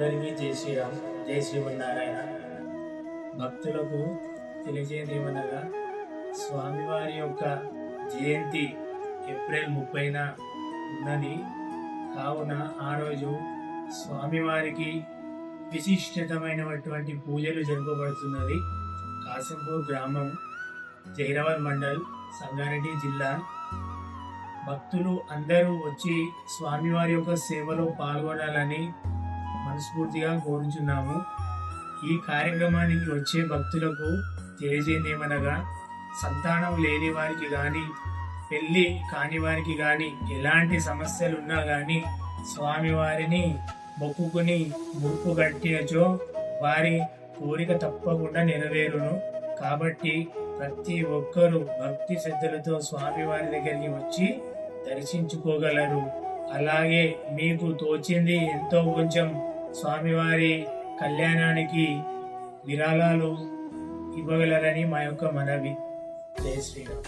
అందరికీ జై శ్రీరామ్, జై శ్రీమన్నారాయణ. భక్తులకు తెలియజేయడం ఏమనగా, స్వామివారి యొక్క జయంతి ఏప్రిల్ 30న ఉన్నది. కావున ఆ రోజు స్వామివారికి విశిష్టమైనటువంటి పూజలు జరపబడుతున్నది. కాసింపూర్ గ్రామం, జైరాబాద్ మండల్, సంగారెడ్డి జిల్లా. భక్తులు అందరూ వచ్చి స్వామివారి యొక్క సేవలో పాల్గొనాలని మనస్ఫూర్తిగా కోరుచున్నాము. ఈ కార్యక్రమానికి వచ్చే భక్తులకు తెలియజేయమనగా, సంతానం లేని వారికి కానీ, పెళ్లి కాని వారికి కానీ, ఎలాంటి సమస్యలు ఉన్నా కానీ స్వామివారిని మొక్కుకుని ముడుపు కట్టినచో వారి కోరిక తప్పకుండా నెరవేరును. కాబట్టి ప్రతి ఒక్కరూ భక్తి శ్రద్ధలతో స్వామివారి దగ్గరికి వచ్చి దర్శించుకోగలరు. అలాగే మీకు తోచింది ఎంతో కొంచెం స్వామివారి కళ్యాణానికి విరాళాలు ఇవ్వగలరని మా యొక్క మనవి. జై శ్రీరామ్.